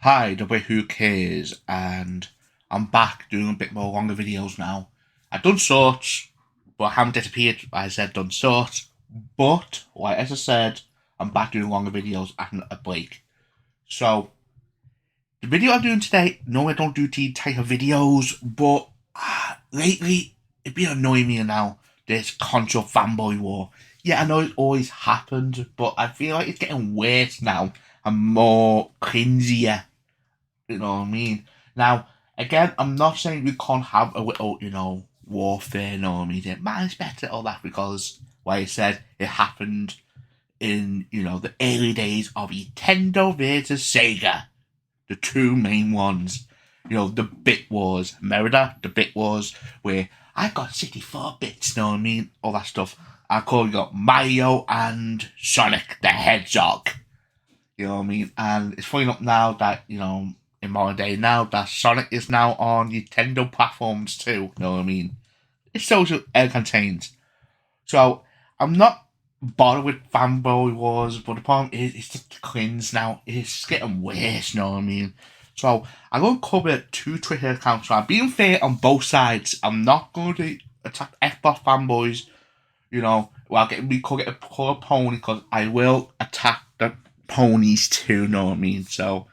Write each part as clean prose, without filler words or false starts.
Hi, the way who cares, and I'm back doing a bit more longer videos now. I've done shorts, but I haven't disappeared. I said done shorts, but like as I said, I'm back doing longer videos after a break. So the video I'm doing today, no, I don't do the type of videos, but lately it's been annoying me now. This console fanboy war. Yeah, I know it always happened, but I feel like it's getting worse now and more cringier. You know what I mean? Now, again, I'm not saying we can't have a little, warfare, you know what I mean? Mine's better, all that, because, like I said, it happened in, the early days of Nintendo versus Sega. The two main ones. The Bit Wars. Remember the Bit Wars, where I got 64 bits, you know what I mean? All that stuff. I call you Mario and Sonic the Hedgehog. You know what I mean? And it's funny enough now that, in modern day now that Sonic is now on Nintendo platforms too. You know what I mean? It's social contains. So I'm not bothered with fanboy wars, but the problem is it's just cringe now. It's getting worse, you know what I mean? So I'm going to cover two Twitter accounts. So I'm being fair on both sides. I'm not going to attack Xbox fanboys, well, we could get a poor pony because I will attack the ponies too, know what I mean? So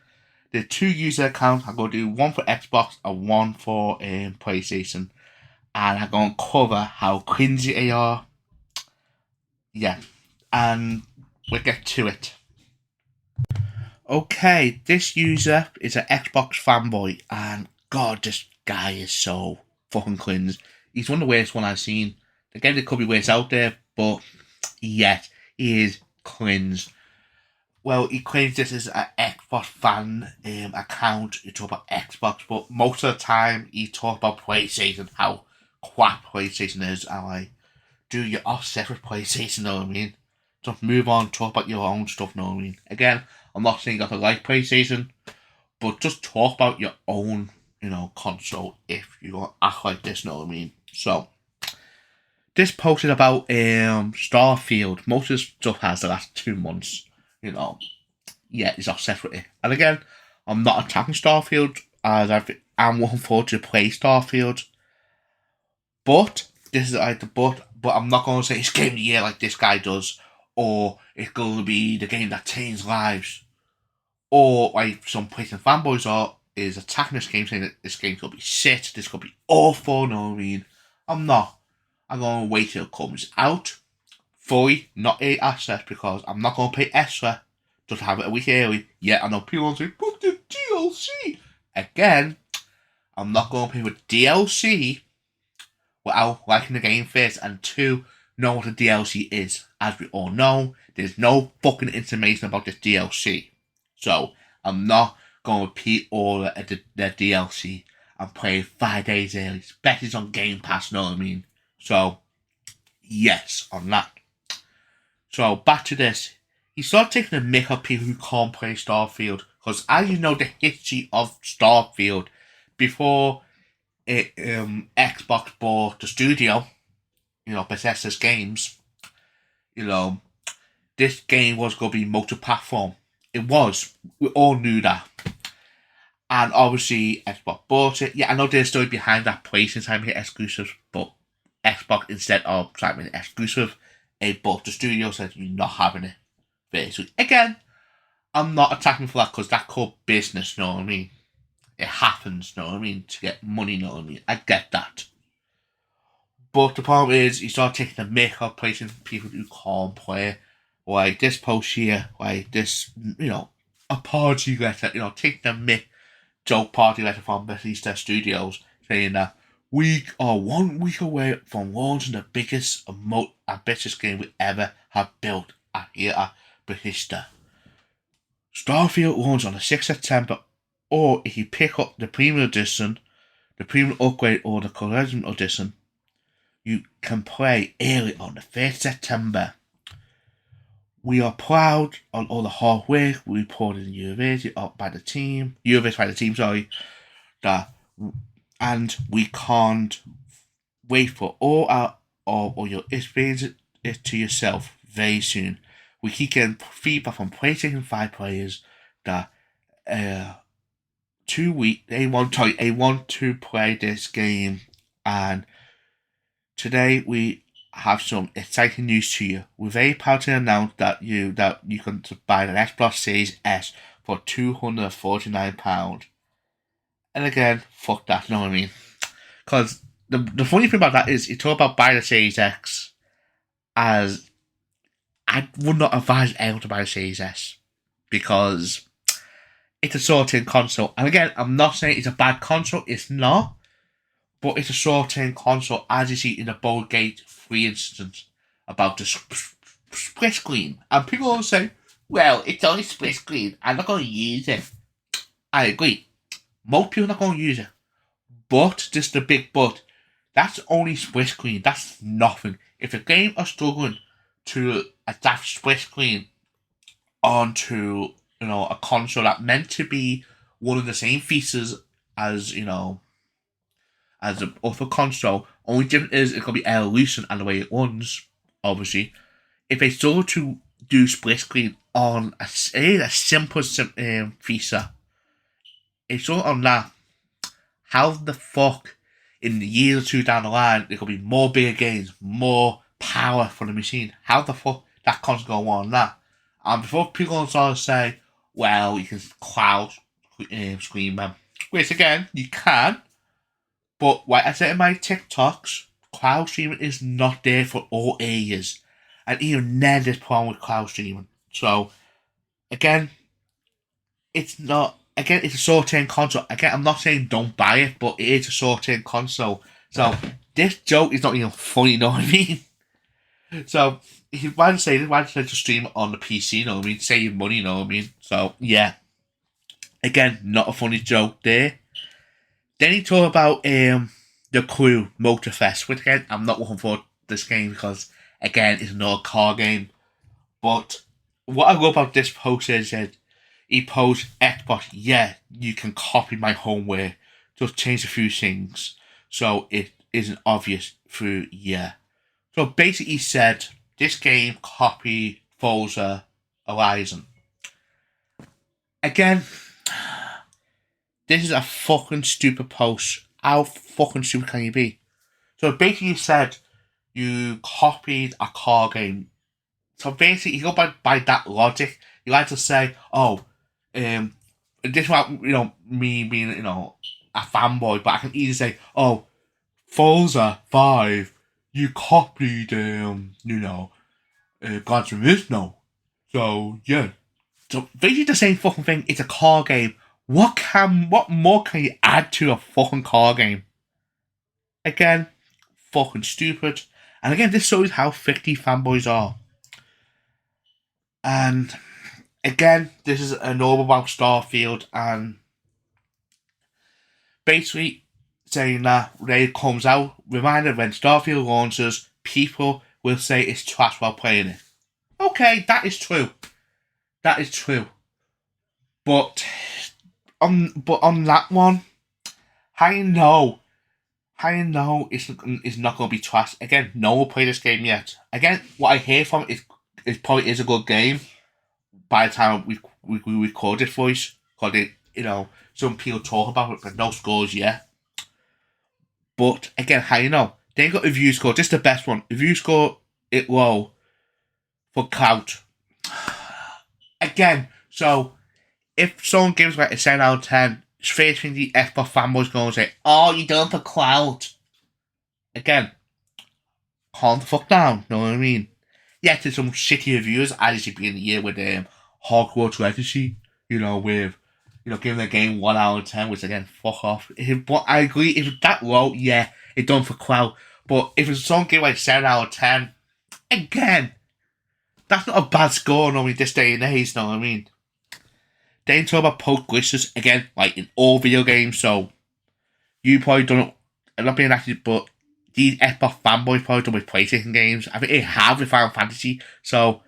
the two user accounts, I'm going to do one for Xbox and one for PlayStation. And I'm going to cover how cringy they are. Yeah. And we'll get to it. Okay, this user is an Xbox fanboy, and God, this guy is so fucking cringe. He's one of the worst one I've seen. Again, there could be worse out there, but yet he is cringe. Well, he claims this is an Xbox fan account. He talk about Xbox, but most of the time he talk about PlayStation, how crap PlayStation is, and like, do your offset with PlayStation, know what I mean? Just move on, talk about your own stuff, know what I mean? Again, I'm not saying you got to like PlayStation, but just talk about your own, console if you're going to act like this, know what I mean? So, this posted about Starfield. Most of this stuff has the last 2 months, yeah, it's offset with it. And again, I'm not attacking Starfield, as I'm looking forward to play Starfield. But this is like the but I'm not going to say it's game of the year like this guy does, or it's going to be the game that changes lives, or like some PlayStation fanboys is attacking this game saying that this game could be shit, this could be awful. No, I mean, I'm not. I'm going to wait till it comes out fully, not 8 access, because I'm not going to pay extra just to have it a week early. Yeah, I know people want to say, but the DLC. Again, I'm not going to pay for DLC without liking the game first, and two, know what the DLC is. As we all know, there's no fucking information about this DLC. So, I'm not going to repeat all the DLC and play 5 days early, especially it's on Game Pass, know what I mean? So, yes, on that. So, back to this. He started taking the mick of people who can't play Starfield, because as you know the history of Starfield, before Xbox bought the studio, Bethesda's games, this game was going to be multi-platform. It was. We all knew that. And obviously, Xbox bought it. Yeah, I know there's a story behind that PlayStation time hit exclusive, but Xbox, instead of trying to make it exclusive, it bought the studio, said you're not having it. Basically. Again, I'm not attacking for that because that's called business, you know what I mean? It happens, you know what I mean? To get money, you know what I mean? I get that. But the problem is, you start taking the mick of placing people who can't play. Like this post here, like this, apology letter, take the mick joke party letter from Bethesda Studios saying that we are 1 week away from launching the biggest and most ambitious game we ever have built here at Bethesda. Starfield launches on the 6th of September, or if you pick up the Premium Edition, the Premium Upgrade, or the Collection Edition, you can play early on the 1st of September. We are proud on all the hard work we poured in University by the team, that, and we can't wait for all your experiences to yourself very soon. We keep getting feedback from PlayStation 5 players that they want to play this game, and today we have some exciting news to you. We're very proud to announce that you can buy an Xbox Series S for £249. And again, fuck that, you know what I mean? Because the funny thing about that is, you talk about buying a Series X, as I would not advise anyone to buy a Series S, because it's a sorting console. And again, I'm not saying it's a bad console, it's not. But it's a short-term console, as you see in the Baldgate 3 instance about the split screen. And people will say, well, it's only split screen, I'm not going to use it. I agree. Most people are not going to use it. But, just the big but, that's only split screen, that's nothing. If a game are struggling to adapt split screen onto, a console that meant to be one of the same features as, as the other console, only difference is it's going to be evolution and the way it runs, obviously. If they struggle to do split screen on a simple feature, it's all on that, how the fuck in the year or two down the line there could be more bigger games, more power for the machine? How the fuck that console going to on that? And before people start to say, well, you can cloud screen them, which again, you can. But like I said in my TikToks, cloud streaming is not there for all areas. And even then there's a problem with cloud streaming. So, again, it's a short-term console. Again, I'm not saying don't buy it, but it is a short-term console. So, this joke is not even funny, you know what I mean? So, if you want to say this, why don't you just stream it on the PC, you know what I mean? Save money, you know what I mean? So, yeah. Again, not a funny joke there. Then he talked about the Crew Motorfest, which again, I'm not looking for this game because, again, it's another car game. But what I love about this post is that he posed Xbox, yeah, you can copy my homeware, just change a few things so it isn't obvious through, yeah. So basically he said, this game copied Forza Horizon. Again, this is a fucking stupid post. How fucking stupid can you be? So basically you said you copied a car game. So basically you go by that logic, you like to say, this is what, me being, a fanboy, but I can easily say, Forza 5, you copied, Gran Turismo. So, yeah. So basically the same fucking thing, it's a car game. What more can you add to a fucking car game? Again, fucking stupid. And again, this shows how thick these fanboys are. And again, this is a novel about Starfield, and basically saying that when it comes out, reminder, when Starfield launches, people will say it's trash while playing it. Okay, that is true. That is true. But on that one, I know it's not going to be trash. Again, no one will play this game yet. Again, what I hear from it is probably is a good game by the time we record this voice. Because some people talk about it, but no scores yet. But again, how you know? They got a review score, just the best one. Review score it low for clout. Again, so if someone gives like a 7 out of 10, it's first thing the Xbox fanboys going to say, oh, you done for clout. Again, calm the fuck down, know what I mean? Yes, there's some shitty reviews, as it should be in the year with Hogwarts Legacy, with giving the game 1 out of 10, which again, fuck off. But I agree, if it's that low, yeah, it's done for clout. But if it's someone give like 7 out of 10, again, that's not a bad score normally this day and age, know what I mean? Then talk about poke glitches, again, like in all video games, so you probably don't, I'm not being active, but these Xbox fanboys probably done with PlayStation games. I think they have with Final Fantasy, so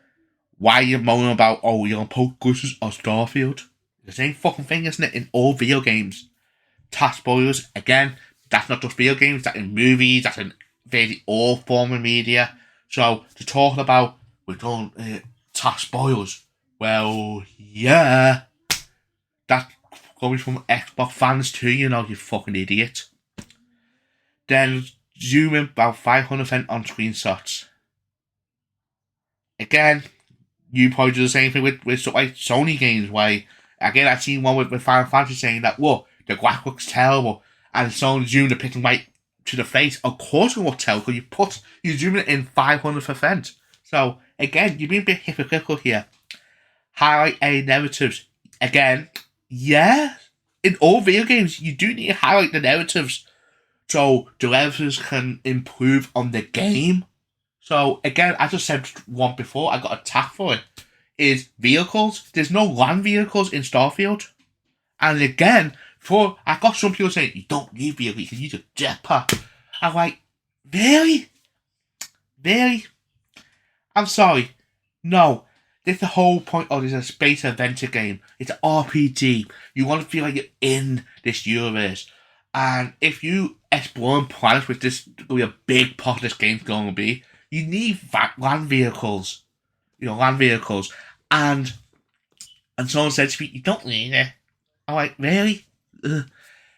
why are you moaning about, you're gonna poke glitches on Starfield? The same fucking thing, isn't it, in all video games? Task spoilers, again, that's not just video games, that's in movies, that's in basically all form of media. So, to talk about, we're doing task spoilers, well, yeah, that's coming from Xbox fans too, you know, you fucking idiot. Then zooming about 500% on screenshots. Again, you probably do the same thing with stuff like Sony games, where, again, I've seen one with Final Fantasy saying that, whoa, the graphics looks terrible, and Sony zoomed the picture right to the face. Of course it will tell, because you zoom it in 500%. So, again, you're being a bit hypocritical here. Highlight any narratives. Again, yeah, in all video games, you do need to highlight the narratives so developers can improve on the game. So, again, as I said one before, I got attacked for it, is vehicles. There's no land vehicles in Starfield. And again, I got some people saying, you don't need vehicles, you can use a jetpack. I'm like, really? Really? I'm sorry. No. That's the whole point of this, a space adventure game. It's an RPG. You want to feel like you're in this universe. And if you explore planets, which this will be a big part of this game's going to be, you need land vehicles. You know, land vehicles. And someone said to me, you don't need it. I'm like, really? Ugh.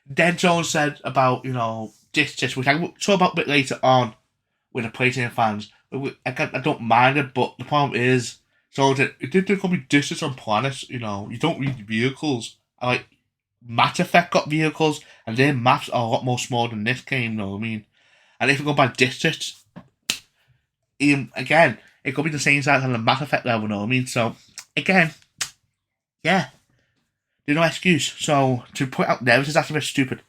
Then someone said about, you know, this, which I will talk about a bit later on with the PlayStation fans. I don't mind it, but the problem is, someone said, there could be distance on planets, you know, you don't need vehicles. I'm like, Mass Effect got vehicles, and their maps are a lot more small than this game, you know what I mean? And if you go by distance, again, it could be the same size on the Mass Effect level, you know what I mean? So, again, yeah, there's no excuse. So, to put out there, this is actually a bit stupid.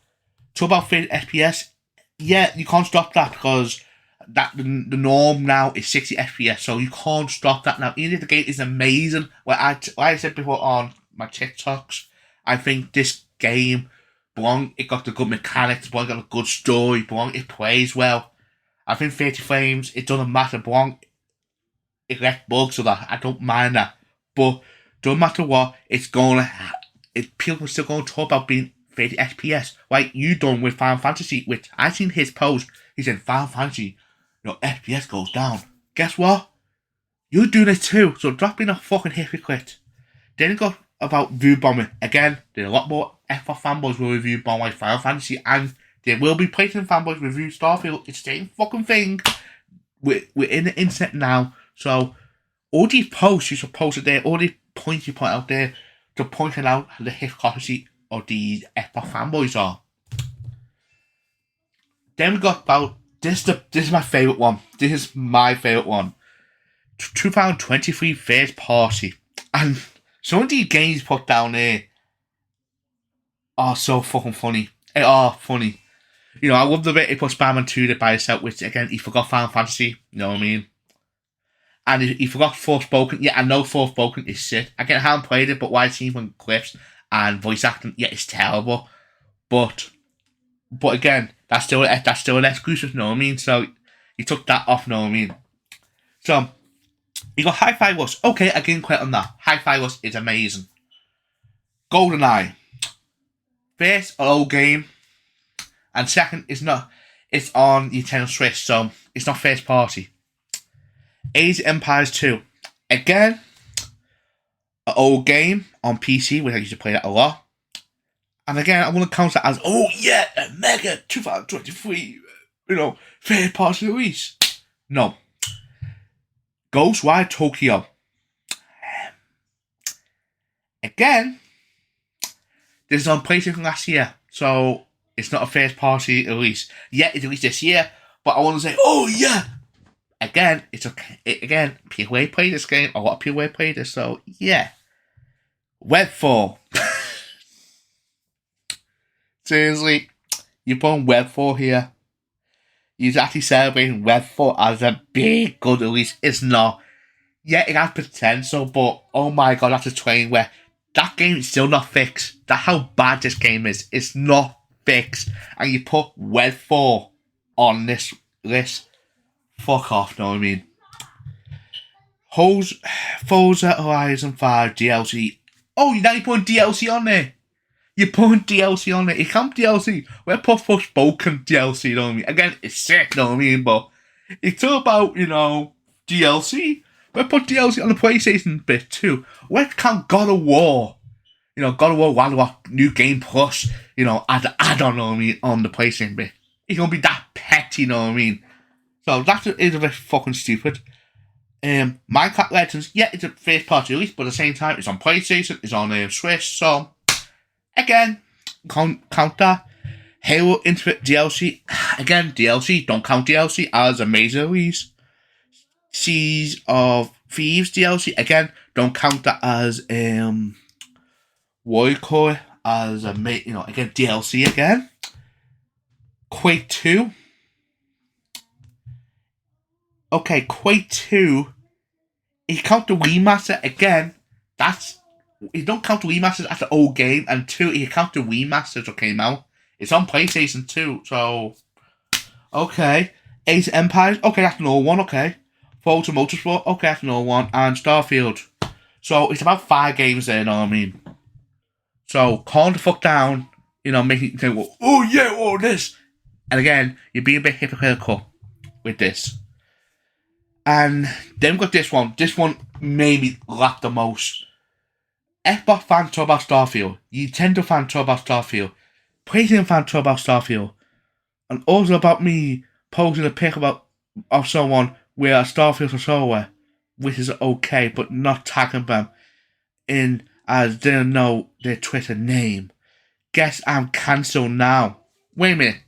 Talk about 30 FPS, yeah, you can't stop that, because the norm now is 60 FPS, so you can't stop that now. Even if the game is amazing, like I said before on my TikToks, I think this game, it got the good mechanics, it got a good story, it plays well. I think 30 frames, it doesn't matter, it lets bugs, so that I don't mind that. But don't matter what, people are still going to talk about being 30 FPS, like you done with Final Fantasy, which I seen his post. He said Final Fantasy, your FPS goes down. Guess what? You're doing it too, so drop being a fucking hypocrite. Then it got about review bombing. Again, there's a lot more Xbox fanboys will review bomb like Final Fantasy, and there will be PlayStation fanboys review Starfield. It's the same fucking thing. We're in the internet now, so all these posts you should post it there, all these points you put out there to point out the hypocrisy of these Xbox fanboys are. Then we got about this is my favourite one. This is my favourite one. 2023 first party. And some of these games put down there are so fucking funny. They are funny. You know, I love the bit he put Spider-Man 2 there by himself, which again, he forgot Final Fantasy, you know what I mean? And he forgot Forspoken. Yeah, I know Forspoken is shit. Again, I haven't played it, but what I've seen from clips and voice acting, yeah, it's terrible. But again, that's still an exclusive, you know what I mean? So, he took that off, you know what I mean? So, you got Hi-Fi Rush. Okay, I didn't quit on that. Hi-Fi Rush is amazing. GoldenEye. First, an old game. And second, it's on Nintendo Switch, so it's not first party. Age of Empires 2. Again, an old game on PC, which I used to play that a lot. And again, I want to count that as, oh yeah, a mega 2023, you know, third party release. No. Ghostwire Tokyo. Again, this is on PlayStation last year, so it's not a first party release. Yeah, it's released this year, but I want to say, oh yeah. Again, it's okay. Again, people play this game. A lot of people play this, so yeah. Webfall. Seriously, you put on Webfall here. You're actually celebrating Webfall as a big good release. It's not. Yeah, it has potential, but oh my god, that's a train where that game is still not fixed. That's how bad this game is. It's not fixed. And you put Webfall on this list. Fuck off, know what I mean? Forza Horizon 5 DLC. Oh, now you're putting DLC on there. You're putting DLC on it. It can't be DLC. We're put Forspoken DLC, you know what I mean? Again, it's sick, you know what I mean? But it's all about, you know, DLC. We're put DLC on the PlayStation bit too. Where can God of War? God of War Ragnarok, New Game Plus, add-on, on the PlayStation bit. It's gonna be that petty, you know what I mean? So that is a bit fucking stupid. Minecraft Legends, yeah, it's a first party release, but at the same time, it's on PlayStation, it's on Switch, so again, count that. Halo Infinite DLC, again, DLC, don't count DLC as a major release. Seas of Thieves DLC, again, don't count that as Warcore as again, DLC again. Quake 2. Okay, Quake 2, if you count the remaster again, you don't count the remasters as the old game, and 2, if you count the remasters that came out, it's on PlayStation 2, so okay. Age of Empires, okay, that's another one, okay. Forza Motorsport, okay, that's another one, and Starfield. So it's about 5 games there, you know what I mean? So calm the fuck down, making you think, well, oh yeah, oh this. And again, you're being a bit hypocritical with this. And then we got this one. This one made me laugh the most. Xbox fan talk about Starfield. Nintendo fan talk about Starfield. PlayStation fan talk about Starfield. And also about me posting a pic of someone where Starfield or somewhere, which is okay, but not tagging them in as they don't know their Twitter name. Guess I'm cancelled now. Wait a minute.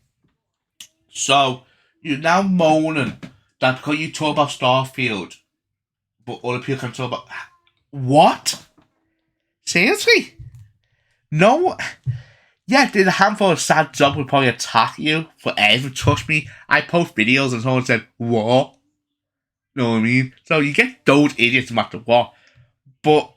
So, you're now moaning that because you talk about Starfield, but other people can talk about... What? Seriously? No? Yeah, there's a handful of sad dogs would probably attack you forever. Trust me, I post videos and someone said, what? You know what I mean? So you get those idiots no matter what. But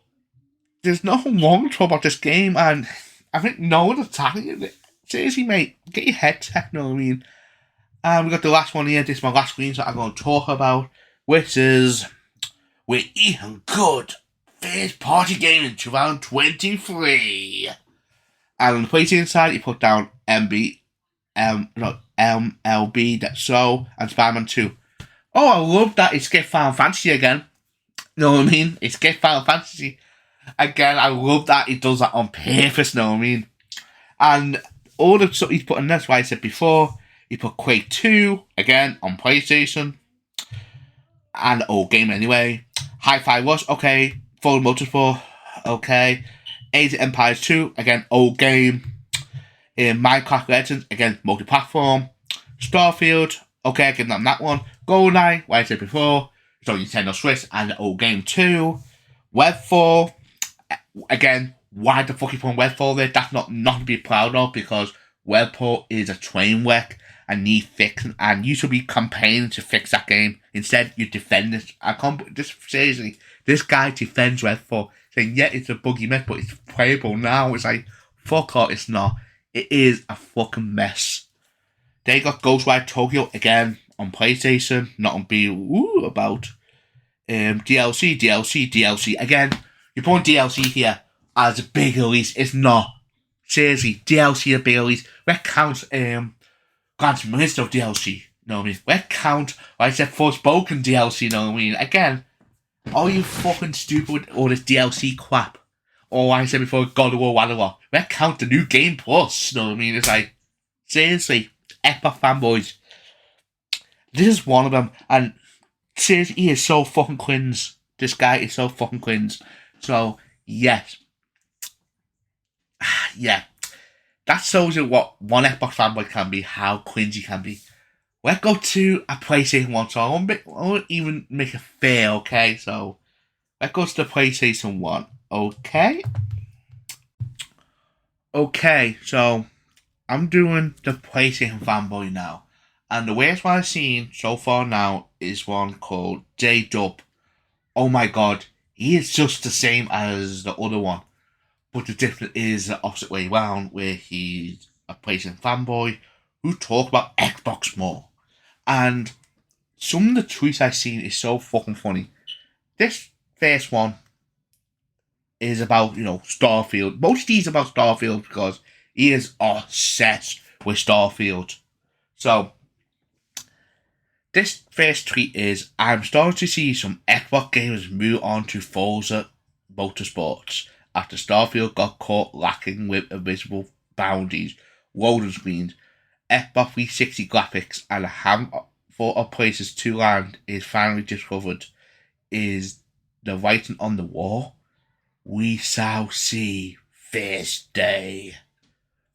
there's nothing wrong to talk about this game, and I think no one's attacking you. Seriously, mate, get your head checked, you know what I mean? And we got the last one here. This is my last screenshot I'm going to talk about, which is We're Eating Good First Party Game in 2023. And on the PlayStation side, you put down MLB, That's So, and Spider-Man 2. Oh, I love that it's Get Final Fantasy again. You know what I mean? It's Get Final Fantasy again. I love that he does that on purpose, you know what I mean? And all the stuff he's put in this, what I said before, he put Quake 2, again, on PlayStation. And old game anyway. Hi-Fi Rush, okay. Forza Motorsport, okay. Age of Empires 2, again, old game. Minecraft Legends, again, multi-platform. Starfield, okay, give them that one. GoldenEye, what I said before. So Nintendo Switch and the old game too. Webfall, again, why the fuck you put Webfall there? That's not to be proud of, because Webfall is a train wreck and need fixing, and you should be campaigning to fix that game. Instead, you defend it. Seriously, this guy defends Redfall, saying, yeah, it's a buggy mess, but it's playable now. It's like, fuck off, it's not. It is a fucking mess. They got Ghostwire Tokyo again on PlayStation, not on B. About DLC. Again, you're putting DLC here as a big release. It's not. Seriously, DLC a big release. Where counts Grand Minister of DLC, you know what I mean? Where count, like I said, Forspoken DLC, you know what I mean? Again, are you fucking stupid with all this DLC crap? Or like I said before, God of War Ragnarok. Where count the new Game Plus, you know what I mean? It's like, seriously, Xbox fanboys. This is one of them, and seriously, he is so fucking cringe. This guy is so fucking cringe. So, yes. Yeah. That shows you what one Xbox fanboy can be, how cringe he can be. Let's go to a PlayStation 1, so I won't even make it fair, okay? So, let's go to the PlayStation 1, okay? Okay, so, I'm doing the PlayStation fanboy now. And the worst one I've seen so far now is one called J-Dub. Oh my god, he is just the same as the other one. But the difference is the opposite way around, where he's a PlayStation fanboy who talk about Xbox more. And some of the tweets I've seen is so fucking funny. This first one is about, Starfield. Most of these are about Starfield because he is obsessed with Starfield. So, this first tweet is, I'm starting to see some Xbox gamers move on to Forza Motorsports. after Starfield got caught lacking with invisible boundaries, loading screens, Xbox 360 graphics, and a handful of places to land is finally discovered, is the writing on the wall. We shall see this day.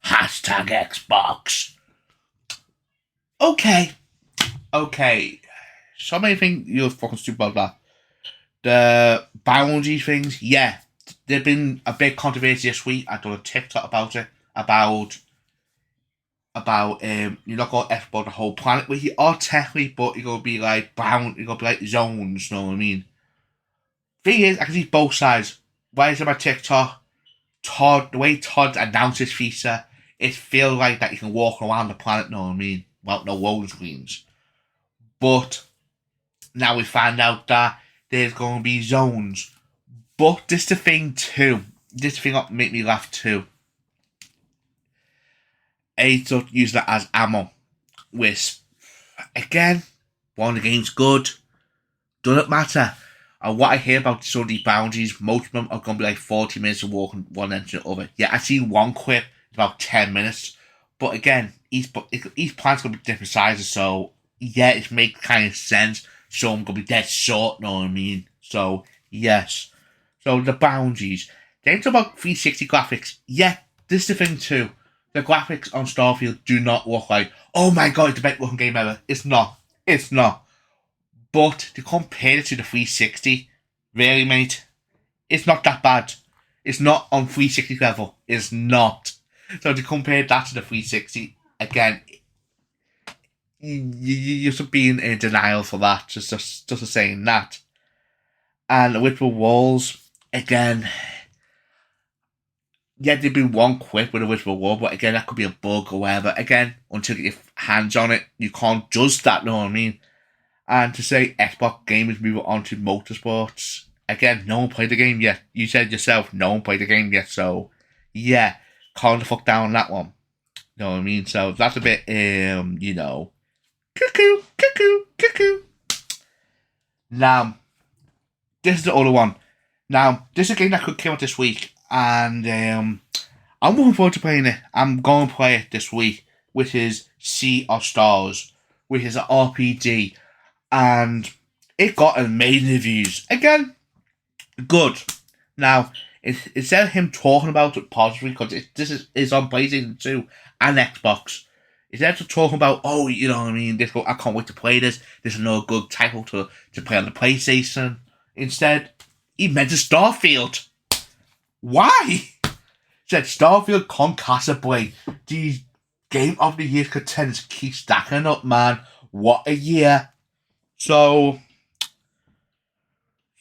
Hashtag Xbox. Okay. So many things you're fucking stupid about that. The boundary things, yeah. There's been a big controversy this week. I done a TikTok about it. About you're not gonna export the whole planet with you, or technically, but you're gonna be like bound, you're gonna be like zones, you know what I mean? Thing is, I can see both sides. Why is it my TikTok? The way Todd announced his feature, it feels like that you can walk around the planet, you know what I mean? Without no loading screens. But now we find out that there's going to be zones. But this is the thing too. This thing that make me laugh too. They start using that as ammo. Which, again, one of the game's good. Doesn't matter. And what I hear about some of these boundaries, most of them are going to be like 40 minutes of walking one end to the other. Yeah, I seen one clip, about 10 minutes. But again, each planet's going to be different sizes, so yeah, it makes kind of sense. Some going to be dead short, know what I mean? So, yes. So, the boundaries. Then talk about 360 graphics. Yeah, this is the thing too. The graphics on Starfield do not look like, oh my god, it's the best looking game ever. It's not. But to compare it to the 360, really, mate, it's not that bad. It's not on 360 level. It's not. So to compare that to the 360, again, you're just being in denial for that. Just saying that. And the virtual walls, again, yeah, there'd be one quick with a virtual wall, but again, that could be a bug or whatever. Again, until you get your hands on it, you can't judge that, know what I mean? And to say Xbox gamers move on to motorsports, again, no one played the game yet. You said yourself, no one played the game yet, so yeah, calm the fuck down on that one. You know what I mean? So that's a bit, cuckoo. Now, this is the other one. Now, this is a game that could come out this week, and I'm looking forward to playing it. I'm going to play it this week, which is Sea of Stars, which is an RPG. And it got amazing reviews. Again, good. Now, instead of him talking about it positively, because this is on PlayStation 2 and Xbox, instead of talking about, oh, you know what I mean, I can't wait to play this, this is no good title to play on the PlayStation. Instead, he mentioned Starfield. Why? He said Starfield Concassably. These Game of the Year contenders keep stacking up, man. What a year. So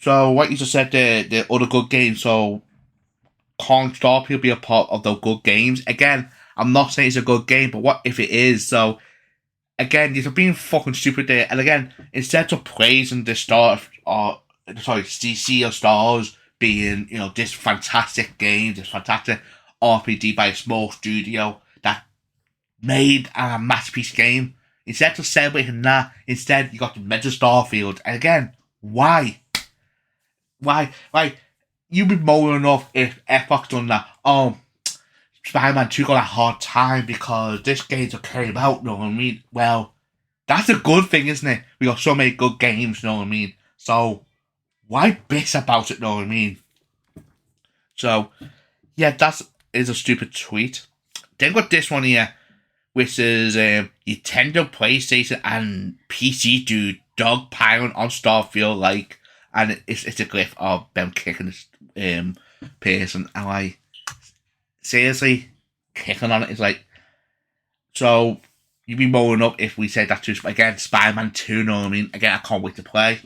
what you just said, the other good games, so can't Starfield be a part of the good games? Again, I'm not saying it's a good game, but what if it is? So, again, you're being fucking stupid there. And again, instead of praising the Sea of Stars being, this fantastic game, this fantastic RPG by a small studio that made a masterpiece game, instead of celebrating that, instead you got to mention Starfield. And again, why? Like, you'd be more enough if Xbox done that. Oh, Spider-Man 2 got a hard time because this game just came out, you know what I mean? Well, that's a good thing, isn't it? We got so many good games, you know what I mean? So, why bitch about it, you know what I mean? So, yeah, that is a stupid tweet. Then got this one here, which is Nintendo, PlayStation, and PC dude dogpiling on Starfield, like, and it's a gif of them kicking this person, and like, seriously, kicking on it is like, so you'd be mowing up if we said that to again Spider-Man 2, you know what I mean? Again, I can't wait to play.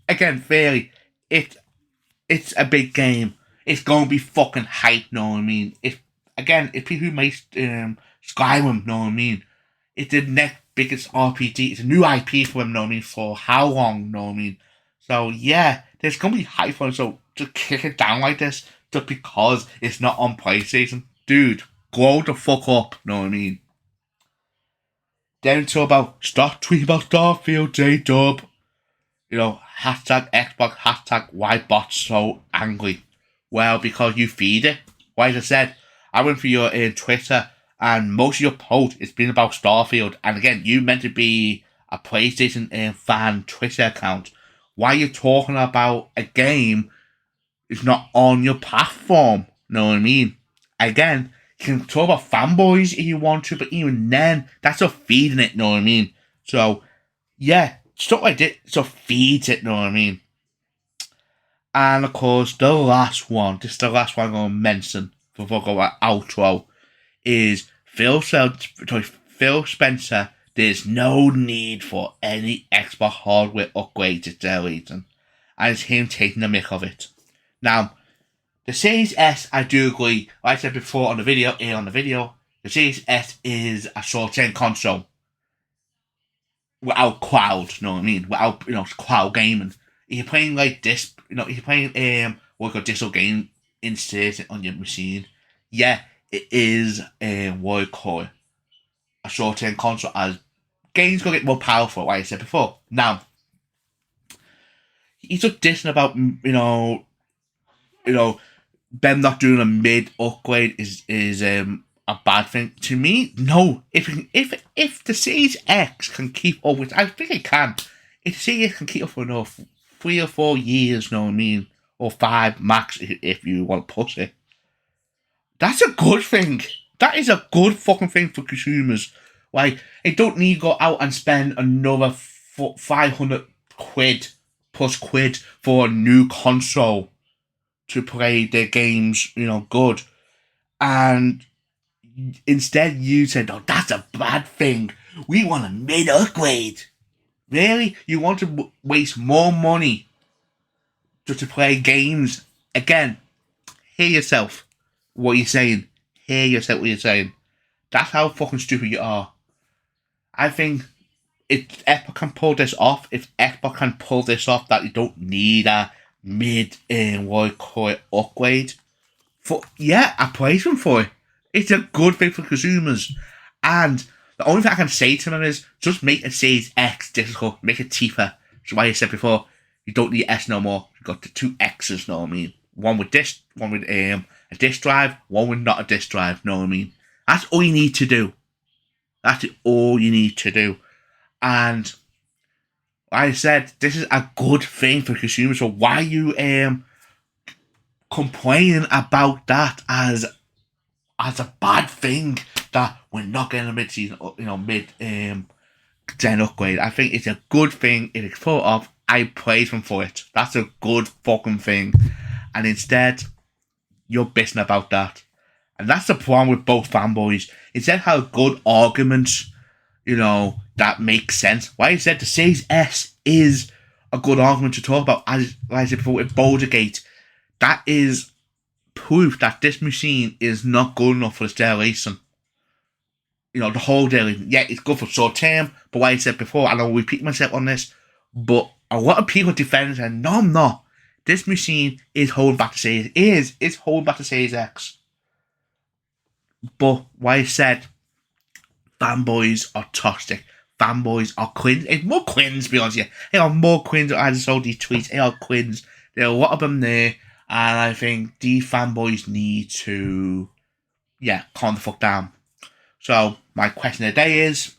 Again, fairly, it's a big game. It's gonna be fucking hype, you know what I mean? If people who make Skyrim, know what I mean? It's the next biggest RPG. It's a new IP for them, know what I mean? For how long, know what I mean? So yeah, there's gonna be hype for it. So to kick it down like this just because it's not on PlayStation, dude, grow the fuck up, know what I mean? Then talk about stop tweeting about Starfield, J-Dub. Hashtag Xbox, hashtag why bots so angry. Well, because you feed it. Like I said, I went through your Twitter, and most of your posts it's been about Starfield. And again, you meant to be a PlayStation fan Twitter account. Why are you talking about a game that's not on your platform? Know what I mean? Again, you can talk about Fanboys if you want to, but even then, that's just feeding it. Know what I mean? So yeah, stuff like this just feeds it. Know what I mean? And of course, the last one, this is the last one I'm going to mention before I go about outro, is Phil Spencer. There's no need for any Xbox hardware upgrades to their reason. And it's him taking the mick of it. Now, the Series S, I do agree. Like I said before on the video, the Series S is a short-term console. Without cloud, you know what I mean? Without, cloud gaming. If you're playing like this, if you're playing what a digital game instead on your machine, yeah, it is what I call it, a short-term console, as games gonna get more powerful, like I said before. Now, he's just dissing about them not doing a mid upgrade is a bad thing. To me, no. If the Series X can keep up with, I think it can. If the Series X can keep up for enough 3 or 4 years, you know what I mean, or 5 max if you want to push it, that's a good thing. That is a good fucking thing for consumers. Like, they don't need to go out and spend another 500 quid plus quid for a new console to play their games, good. And instead you said, oh, that's a bad thing. We want a mid upgrade. Really? You want to waste more money just to play games? Again, hear yourself what you're saying. Hear yourself what you're saying. That's how fucking stupid you are. I think if Xbox can pull this off, that you don't need a mid upgrade, I praise them for it. It's a good thing for consumers. And the only thing I can say to them is just make a Series X difficult, make it cheaper. So why I said before, you don't need S no more. You've got the 2 X's, know what I mean? One with disc, one with a disc drive, one with not a disc drive, know what I mean? That's all you need to do. That's all you need to do. And like I said, this is a good thing for consumers. So why are you complaining about that as a bad thing that we're not getting a mid-season, gen upgrade? I think it's a good thing. If it's thought of, I praise them for it. That's a good fucking thing. And instead, you're bitching about that. And that's the problem with both fanboys. Instead of have good arguments, that makes sense. Like I said, the Series S is a good argument to talk about. As like I said before, with Boulder Gate, that is proof that this machine is not good enough for the generation. The whole generation. Yeah, it's good for short term, but like I said before, and I'll repeat myself on this, but a lot of people defend and no, I'm not. This machine is holding back the Series. It's holding back the Series X. But like I said, fanboys are toxic. Fanboys are cringe. It's more cringe, to be honest. Yeah, there are more cringe. I just saw these tweets. They are cringe. There are a lot of them there. And I think these fanboys need to, calm the fuck down. So, my question of the day is,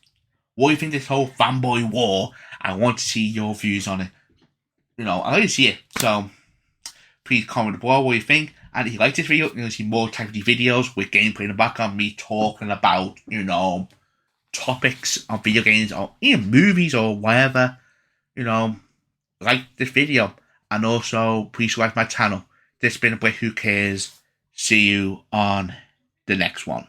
what do you think of this whole fanboy war? I want to see your views on it. I like to see it. So, please comment below what you think. And if you like this video, you're going to see more type of videos with gameplay in the background, me talking about, topics of video games or even movies or whatever. Like this video. And also, please subscribe to my channel. This has been a Boy Who Cares. See you on the next one.